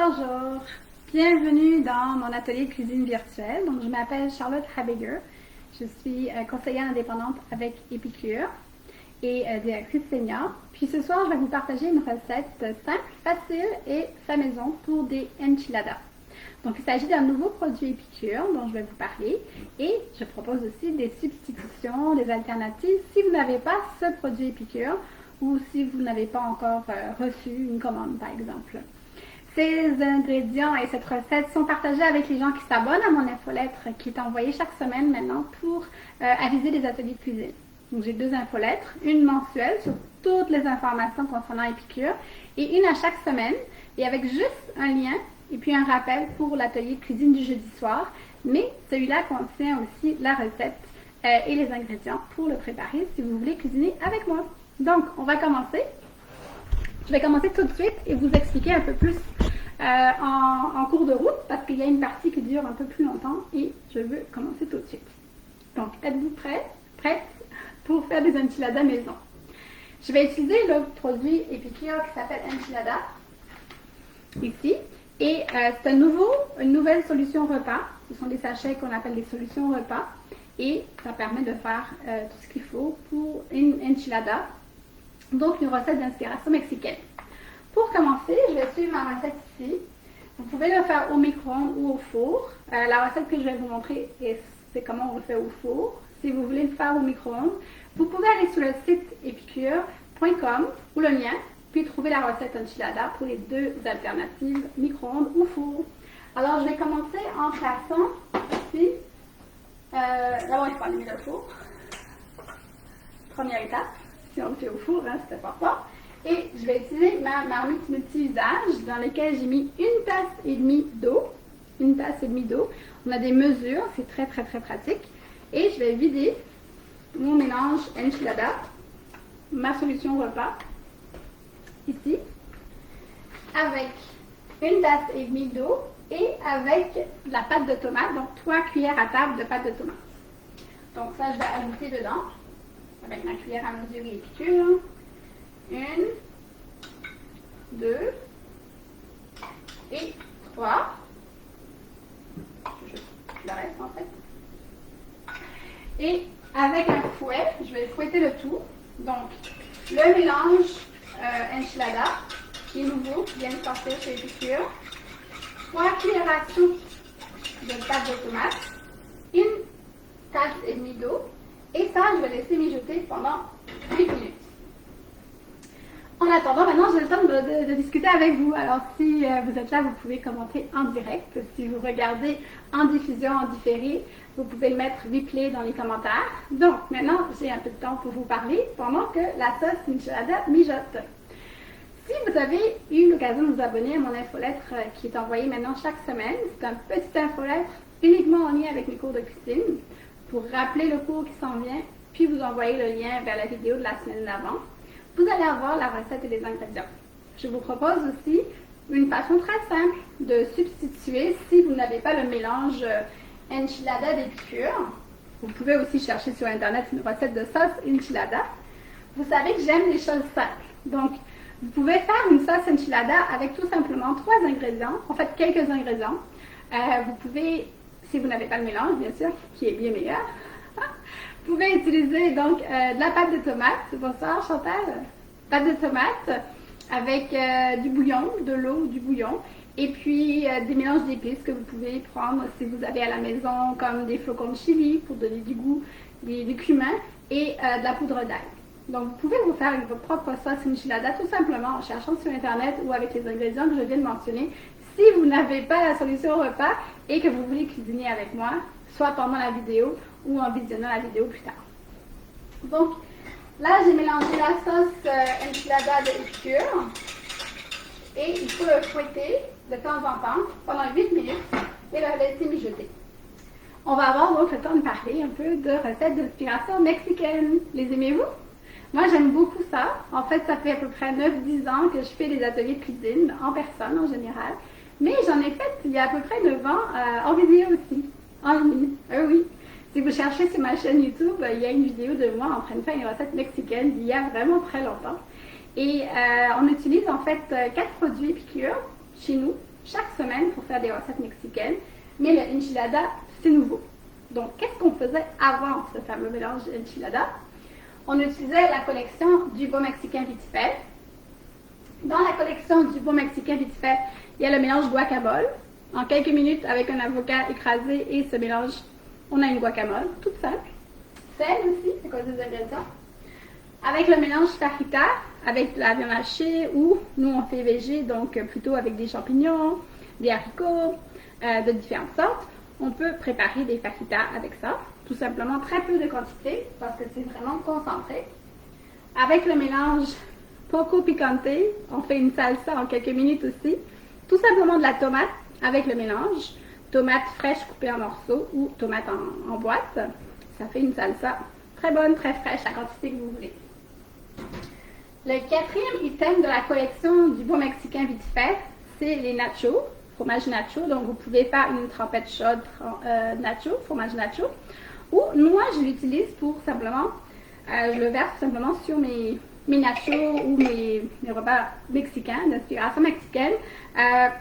Bonjour, bienvenue dans mon atelier de cuisine virtuelle. Donc, je m'appelle Charlotte Habiger. Je suis conseillère indépendante avec Épicure et directrice senior. Puis ce soir, je vais vous partager une recette simple, facile et fait maison pour des enchiladas. Donc, il s'agit d'un nouveau produit Épicure dont je vais vous parler et je propose aussi des substitutions, des alternatives si vous n'avez pas ce produit Épicure ou si vous n'avez pas encore reçu une commande, par exemple. Ces ingrédients et cette recette sont partagés avec les gens qui s'abonnent à mon infolettre qui est envoyée chaque semaine maintenant pour aviser les ateliers de cuisine. Donc j'ai 2 infolettres, une mensuelle sur toutes les informations concernant Épicure et une à chaque semaine et avec juste un lien et puis un rappel pour l'atelier de cuisine du jeudi soir. Mais celui-là contient aussi la recette et les ingrédients pour le préparer si vous voulez cuisiner avec moi. Donc on va commencer. Je vais commencer tout de suite et vous expliquer un peu plus en cours de route parce qu'il y a une partie qui dure un peu plus longtemps et je veux commencer tout de suite. Donc, êtes-vous prête pour faire des enchiladas maison? Je vais utiliser le produit Épicure qui s'appelle Enchilada ici et c'est une nouvelle solution repas. Ce sont des sachets qu'on appelle des solutions repas et ça permet de faire tout ce qu'il faut pour une enchilada. Donc, une recette d'inspiration mexicaine. Pour commencer, je vais suivre ma recette ici. Vous pouvez le faire au micro-ondes ou au four. La recette que je vais vous montrer, c'est comment on le fait au four. Si vous voulez le faire au micro-ondes, vous pouvez aller sur le site epicure.com ou le lien, puis trouver la recette enchilada pour les 2 alternatives, micro-ondes ou four. Alors, je vais commencer en plaçant ici. D'abord, il faut allumer le four. Première étape. Si on le fait au four, hein, c'est important. Et je vais utiliser ma marmite multi-usage dans laquelle j'ai mis une tasse et demie d'eau. Une tasse et demie d'eau. On a des mesures, c'est très pratique. Et je vais vider mon mélange enchilada, ma solution repas, ici, avec une tasse et demie d'eau et avec la pâte de tomate, donc 3 cuillères à table de pâte de tomate. Donc ça, je vais ajouter dedans. Avec ma cuillère à mesure et Épicure. 1, 2 et 3. Je le reste en fait. Et avec un fouet, je vais fouetter le tout. Donc, le mélange enchilada, qui est nouveau, qui vient de sortir chez Épicure. 3 cuillères à soupe de pâte de tomate. Une tasse et demie d'eau. Et ça, je vais laisser mijoter pendant 8 minutes. En attendant, maintenant, j'ai le temps de discuter avec vous. Alors, si vous êtes là, vous pouvez commenter en direct. Si vous regardez en diffusion, en différé, vous pouvez mettre replay dans les commentaires. Donc, maintenant, j'ai un peu de temps pour vous parler pendant que la sauce enchilada mijote. Si vous avez eu l'occasion de vous abonner à mon infolettre qui est envoyée maintenant chaque semaine, c'est un petit infolettre uniquement en lien avec mes cours de cuisine, pour rappeler le cours qui s'en vient, puis vous envoyer le lien vers la vidéo de la semaine d'avant. Vous allez avoir la recette et les ingrédients. Je vous propose aussi une façon très simple de substituer si vous n'avez pas le mélange enchilada d'Épicure. Vous pouvez aussi chercher sur internet une recette de sauce enchilada. Vous savez que j'aime les choses simples. Donc, vous pouvez faire une sauce enchilada avec tout simplement 3 ingrédients, en fait quelques ingrédients. Vous pouvez, si vous n'avez pas le mélange, bien sûr, qui est bien meilleur, vous pouvez utiliser donc de la pâte de tomate. Bonsoir Chantal. Pâte de tomate avec du bouillon, de l'eau, du bouillon. Et puis des mélanges d'épices que vous pouvez prendre si vous avez à la maison, comme des flocons de chili pour donner du goût, du cumin et de la poudre d'ail. Donc vous pouvez vous faire votre propre sauce enchilada tout simplement en cherchant sur internet ou avec les ingrédients que je viens de mentionner. Si vous n'avez pas la solution repas et que vous voulez cuisiner avec moi, soit pendant la vidéo ou en visionnant la vidéo plus tard. Donc, là, j'ai mélangé la sauce enchilada de Épicure et il faut le fouetter de temps en temps pendant 8 minutes et le laisser mijoter. On va avoir donc le temps de parler un peu de recettes d'inspiration mexicaine. Les aimez-vous? Moi, j'aime beaucoup ça. En fait, ça fait à peu près 9-10 ans que je fais des ateliers de cuisine en personne en général. Mais j'en ai fait il y a à peu près 9 ans en vidéo aussi, en ligne. Oui. Si vous cherchez sur ma chaîne YouTube, il y a une vidéo de moi en train de faire une recette mexicaine d'il y a vraiment très longtemps. Et on utilise en fait 4 produits Épicure chez nous. chaque semaine pour faire des recettes mexicaines, mais le enchilada, c'est nouveau. Donc, qu'est-ce qu'on faisait avant ce fameux mélange enchilada? On utilisait la collection du beau mexicain vite fait. Dans la collection du beau mexicain vite fait, il y a le mélange guacamole. En quelques minutes, avec un avocat écrasé et ce mélange, on a une guacamole, toute simple. Sel aussi, c'est quoi des ingrédients. Avec le mélange fajita, avec de la viande hachée, ou nous on fait végé, donc plutôt avec des champignons, des haricots, de différentes sortes. On peut préparer des fajitas avec ça, tout simplement très peu de quantité, parce que c'est vraiment concentré. Avec le mélange poco picante, on fait une salsa en quelques minutes aussi. Tout simplement de la tomate avec le mélange, tomate fraîche coupée en morceaux ou tomate en boîte. Ça fait une salsa très bonne, très fraîche, la quantité que vous voulez. Le quatrième item de la collection du beau mexicain vite fait, c'est les nachos, fromage nacho. Donc vous pouvez faire une trempette chaude nacho, fromage nacho. Ou moi je l'utilise pour simplement, je le verse simplement sur mes nachos ou mes repas mexicains, d'inspiration mexicaine,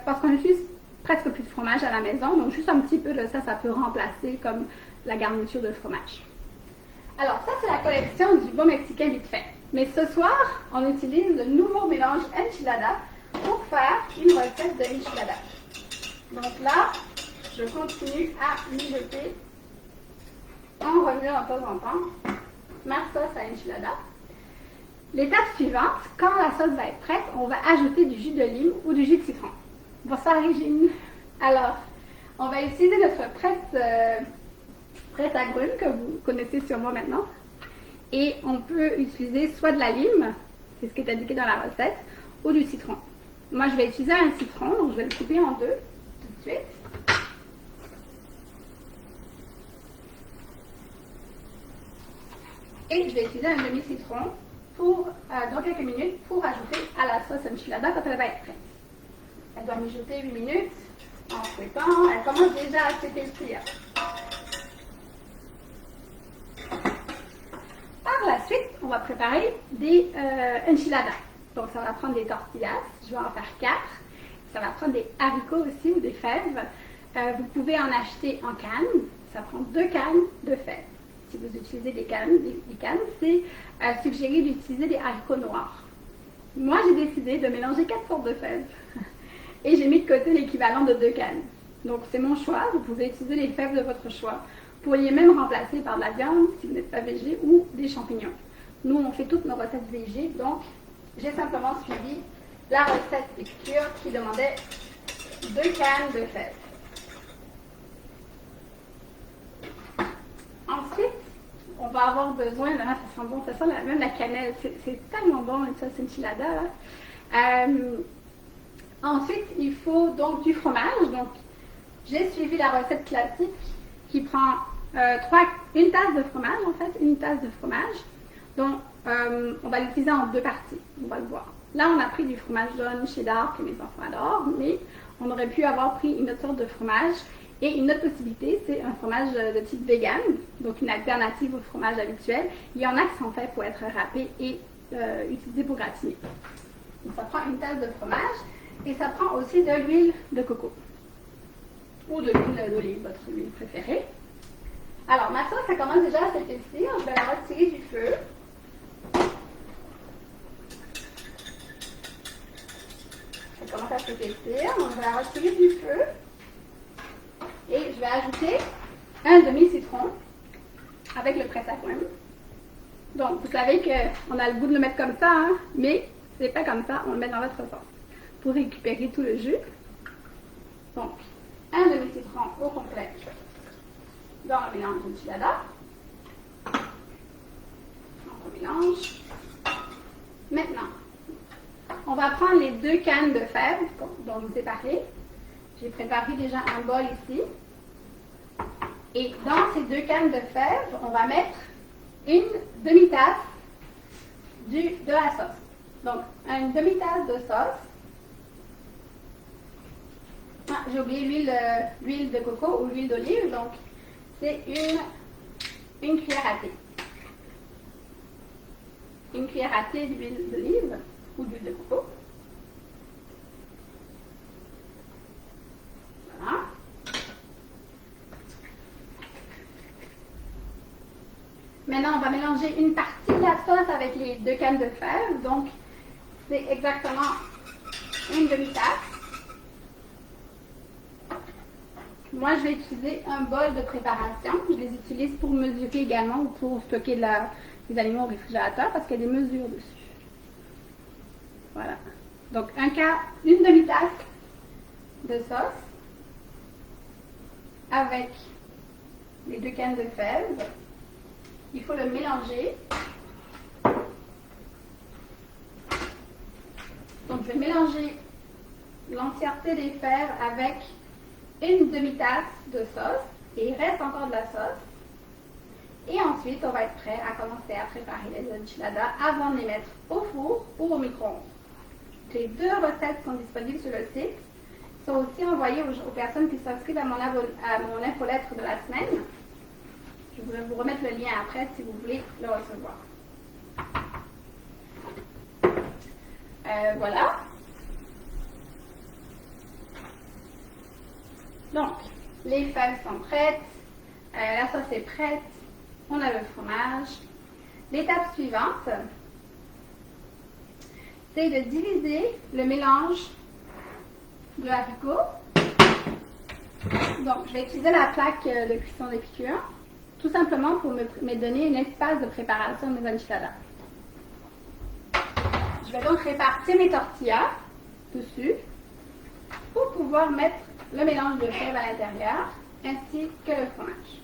parce qu'on utilise presque plus de fromage à la maison, donc juste un petit peu de ça, ça peut remplacer comme la garniture de fromage. Alors ça, c'est la collection du beau mexicain vite fait. Mais ce soir, on utilise le nouveau mélange enchilada pour faire une recette de enchilada. Donc là, je continue à mijoter en revenant de temps en temps ma sauce à enchilada. L'étape suivante, quand la sauce va être prête, on va ajouter du jus d'olive ou du jus de citron. Bonsoir Régine. Alors, on va utiliser notre presse agrumes que vous connaissez sûrement maintenant. Et on peut utiliser soit de la lime, c'est ce qui est indiqué dans la recette, ou du citron. Moi, je vais utiliser un citron, donc je vais le couper en deux tout de suite. Et je vais utiliser un demi-citron dans quelques minutes pour ajouter à la sauce enchilada quand elle va être prête. Elle doit mijoter 8 minutes en fouettant. Elle commence déjà à s'épaissir. Par la suite, on va préparer des enchiladas. Donc, ça va prendre des tortillas. Je vais en faire 4. Ça va prendre des haricots aussi ou des fèves. Vous pouvez en acheter en canne. Ça prend 2 cannes de fèves. Si vous utilisez des cannes, c'est suggéré d'utiliser des haricots noirs. Moi, j'ai décidé de mélanger 4 sortes de fèves. Et j'ai mis de côté l'équivalent de 2 cannes. Donc, c'est mon choix. Vous pouvez utiliser les fèves de votre choix. Vous pourriez même remplacer par de la viande si vous n'êtes pas végé ou des champignons. Nous, on fait toutes nos recettes végé. Donc, j'ai simplement suivi la recette épicure qui demandait 2 cannes de fèves. Ensuite, on va avoir besoin, là, ça sent bon, ça sent même la cannelle, c'est tellement bon, une sauce enchilada. Ensuite, il faut donc du fromage. Donc, j'ai suivi la recette classique qui prend une tasse de fromage, en fait, une tasse de fromage. Donc, on va l'utiliser en 2 parties, on va le voir. Là, on a pris du fromage jaune cheddar que mes enfants adorent, mais on aurait pu avoir pris une autre sorte de fromage. Et une autre possibilité, c'est un fromage de type vegan, donc une alternative au fromage habituel. Il y en a qui sont faits pour être râpés et utilisés pour gratiner. Donc, ça prend une tasse de fromage et ça prend aussi de l'huile de coco ou de l'huile d'olive, votre huile préférée. Alors, ma sauce, ça commence déjà à s'épaissir. Je vais la retirer du feu. Ça commence à s'épaissir, donc je vais la retirer du feu. Et je vais ajouter un demi-citron avec le presse-agrumes. Donc, vous savez qu'on a le goût de le mettre comme ça, hein, mais c'est pas comme ça, on le met dans votre sauce pour récupérer tout le jus. Donc, un demi-citron au complet dans le mélange d'enchilada. On mélange. Maintenant, on va prendre les 2 cannes de fèves dont je vous ai parlé. J'ai préparé déjà un bol ici. Et dans ces 2 cannes de fèves, on va mettre une demi-tasse de la sauce. Donc, une demi-tasse de sauce. Ah, j'ai oublié l'huile de coco ou l'huile d'olive. Donc, c'est une cuillère à thé. Une cuillère à thé d'huile d'olive ou d'huile de coco. Maintenant, on va mélanger une partie de la sauce avec les 2 cannes de fèves. Donc, c'est exactement une demi-tasse. Moi, je vais utiliser un bol de préparation. Je les utilise pour mesurer également ou pour stocker les aliments au réfrigérateur parce qu'il y a des mesures dessus. Voilà. Donc, une demi-tasse de sauce avec les 2 cannes de fèves. Il faut le mélanger. Donc, je vais mélanger l'entièreté des fèves avec une demi-tasse de sauce. Et il reste encore de la sauce. Et ensuite, on va être prêt à commencer à préparer les enchiladas avant de les mettre au four ou au micro-ondes. Les 2 recettes sont disponibles sur le site. Ils sont aussi envoyées aux personnes qui s'inscrivent à mon infolettre de la semaine. Je vais vous remettre le lien après si vous voulez le recevoir. Voilà. Donc, les fèves sont prêtes. La sauce est prête. On a le fromage. L'étape suivante, c'est de diviser le mélange de haricot. Donc, je vais utiliser la plaque de cuisson d'épicure, tout simplement pour me donner un espace de préparation de mes enchiladas. Je vais donc répartir mes tortillas dessus pour pouvoir mettre le mélange de fèves à l'intérieur ainsi que le fromage.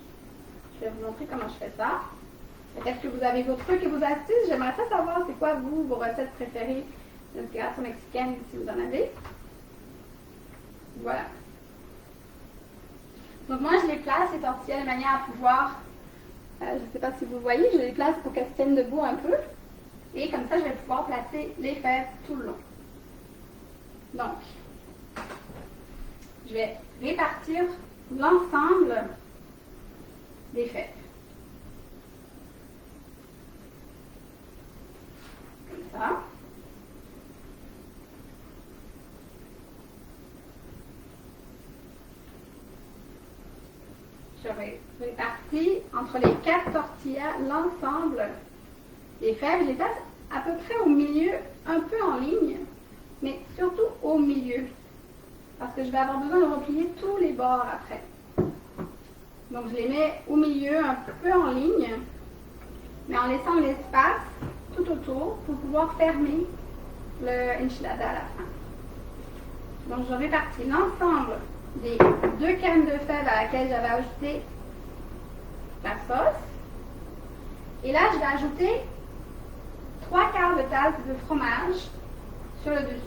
Je vais vous montrer comment je fais ça. Est-ce que vous avez vos trucs et vos astuces? J'aimerais savoir c'est quoi vos recettes préférées d'inspiration mexicaine si vous en avez. Voilà. Donc moi je les place, les tortillas, de manière à pouvoir, je ne sais pas si vous voyez, je les place pour qu'elles se tiennent debout un peu. Et comme ça je vais pouvoir placer les fèves tout le long. Donc, je vais répartir l'ensemble des fèves. Comme ça. Je répartis entre les 4 tortillas l'ensemble des fèves. Je les place à peu près au milieu, un peu en ligne, mais surtout au milieu. Parce que je vais avoir besoin de replier tous les bords après. Donc je les mets au milieu, un peu en ligne, mais en laissant l'espace tout autour pour pouvoir fermer le enchilada à la fin. Donc je répartis l'ensemble des 2 cannes de fèves à laquelle j'avais ajouté la sauce. Et là, je vais ajouter 3/4 de tasse de fromage sur le dessus.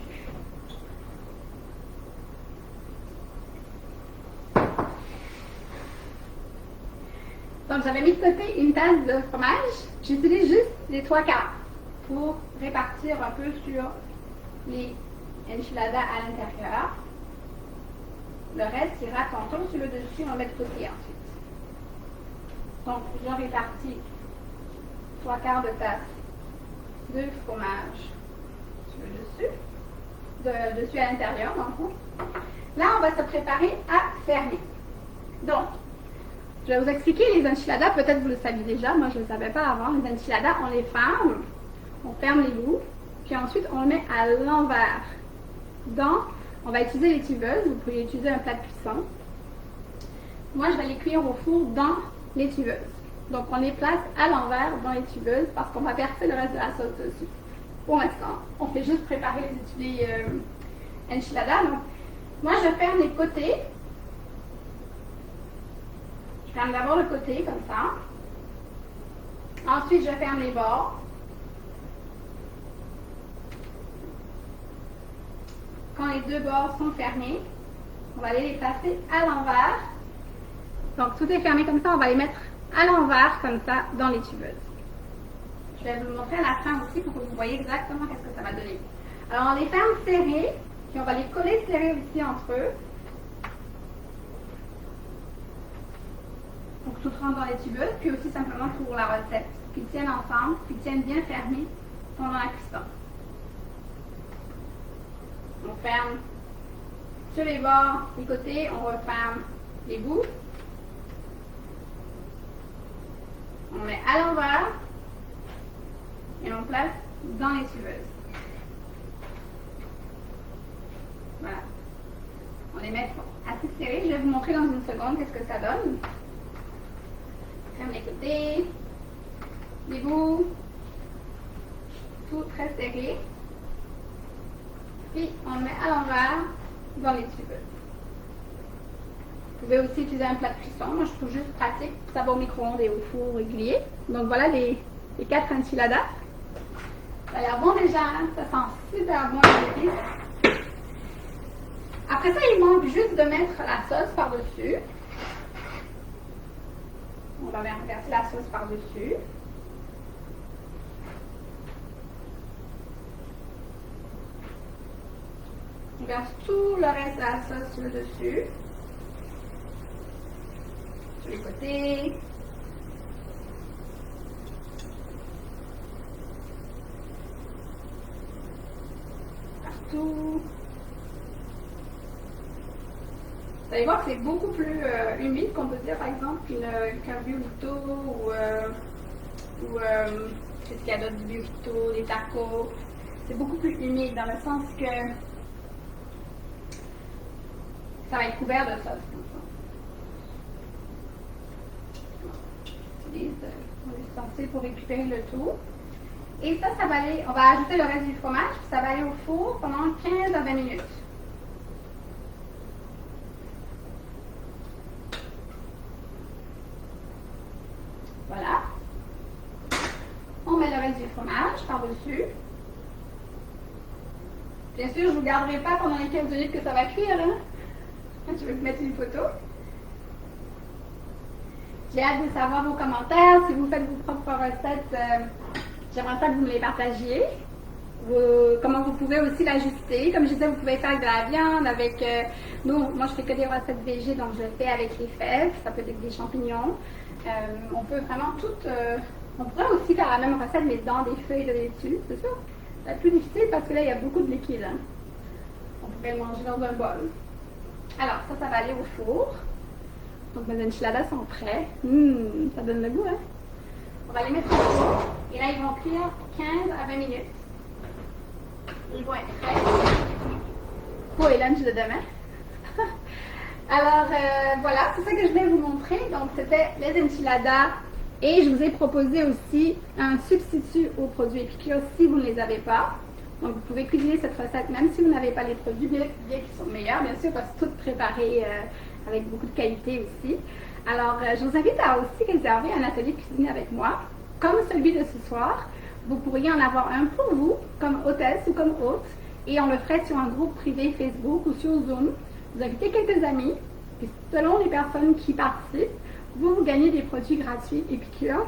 Donc, j'avais mis de côté une tasse de fromage. J'utilise juste les 3/4 pour répartir un peu sur les enchiladas à l'intérieur. Le reste ira tantôt sur le dessus, on va mettre de côté ensuite. Donc, je répartis 3/4 de tasse de fromage sur le dessus, dessus à l'intérieur, dans le fond. Là, on va se préparer à fermer. Donc, je vais vous expliquer les enchiladas, peut-être vous le saviez déjà, moi je ne le savais pas avant. Les enchiladas, on les ferme, on ferme les bouts, puis ensuite on le met à l'envers. On va utiliser les tubeuses, vous pouvez utiliser un plat de cuisson. Moi je vais les cuire au four dans les tubeuses. Donc on les place à l'envers dans les tubeuses parce qu'on va verser le reste de la sauce dessus. Pour l'instant, on fait juste préparer les enchiladas. Donc, moi je ferme les côtés. Je ferme d'abord le côté comme ça. Ensuite, je ferme les bords. Quand les 2 bords sont fermés, on va aller les placer à l'envers. Donc, tout est fermé comme ça, on va les mettre à l'envers comme ça dans les tubeuses. Je vais vous montrer à la fin aussi pour que vous voyez exactement qu'est-ce que ça va donner. Alors, on les ferme serrés, puis on va les coller serrés aussi entre eux. Pour que tout rentre dans les tubeuses, puis aussi simplement pour la recette. Qu'ils tiennent ensemble, qu'ils tiennent bien fermés pendant la cuisson. On ferme sur les bords, les côtés, on referme les bouts. On met à l'envers et on place dans les suiveuses. Voilà. On les met assez serrés. Je vais vous montrer dans une seconde qu'est-ce que ça donne. Ferme les côtés, les bouts, tout très serré. Puis on le met à l'envers dans les suiveuses. Vous pouvez aussi utiliser un plat de cuisson. Moi, je trouve juste pratique. Ça va au micro-ondes et au four régulier. Donc voilà les 4 enchiladas. Ça a l'air bon déjà, hein? Ça sent super bon les épices. Après ça, il manque juste de mettre la sauce par-dessus. On va verser la sauce par-dessus. On verse tout le reste de la sauce sur le dessus. Sur les côtés. Partout. Vous allez voir que c'est beaucoup plus humide qu'on peut dire, par exemple, qu'un burrito ou qu'est-ce qu'il y a d'autre, du burrito, des tacos. C'est beaucoup plus humide dans le sens que ça va être couvert de sauce comme ça. J'utilise l'ustensile pour récupérer le tout. Et ça va aller, on va ajouter le reste du fromage, puis ça va aller au four pendant 15 à 20 minutes. Voilà. On met le reste du fromage par-dessus. Bien sûr, je ne vous garderai pas pendant les 15 minutes que ça va cuire. Hein? Je vais vous mettre une photo. J'ai hâte de savoir vos commentaires. Si vous faites vos propres recettes, j'aimerais ça que vous me les partagiez. Comment vous pouvez aussi l'ajuster. Comme je disais, vous pouvez faire avec de la viande, avec... moi, je fais que des recettes végé, donc je le fais avec les fèves. Ça peut être avec des champignons. On peut vraiment tout... on pourrait aussi faire la même recette, mais dans des feuilles de laitue, c'est ça? C'est plus difficile parce que là, il y a beaucoup de liquide. Hein? On pourrait le manger dans un bol. Alors, ça va aller au four. Donc, mes enchiladas sont prêts. Ça donne le goût, hein? On va les mettre au four. Et là, ils vont cuire 15 à 20 minutes. Ils vont être prêts pour les lunchs de demain. Alors, voilà, c'est ça que je voulais vous montrer. Donc, c'était les enchiladas. Et je vous ai proposé aussi un substitut aux produits épicures si vous ne les avez pas. Donc, vous pouvez cuisiner cette recette même si vous n'avez pas les produits, bien qu'ils sont meilleurs, bien sûr, parce que tout préparé avec beaucoup de qualité aussi. Alors, je vous invite à aussi réserver un atelier de cuisine avec moi, comme celui de ce soir. Vous pourriez en avoir un pour vous, comme hôtesse ou comme hôte, et on le ferait sur un groupe privé Facebook ou sur Zoom. Vous invitez quelques amis, et selon les personnes qui participent, vous gagnez des produits gratuits épicures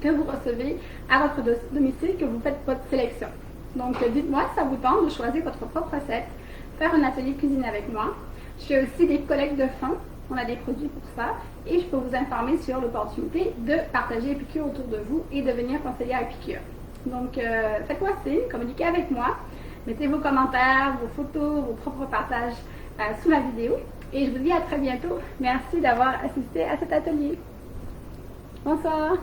que vous recevez à votre domicile, que vous faites votre sélection. Donc, dites-moi si ça vous tente de choisir votre propre recette, faire un atelier cuisine avec moi. Je fais aussi des collectes de fonds. On a des produits pour ça. Et je peux vous informer sur l'opportunité de partager Épicure autour de vous et devenir conseillère Épicure. Donc, faites-moi signe, communiquez avec moi. Mettez vos commentaires, vos photos, vos propres partages sous la vidéo. Et je vous dis à très bientôt. Merci d'avoir assisté à cet atelier. Bonsoir.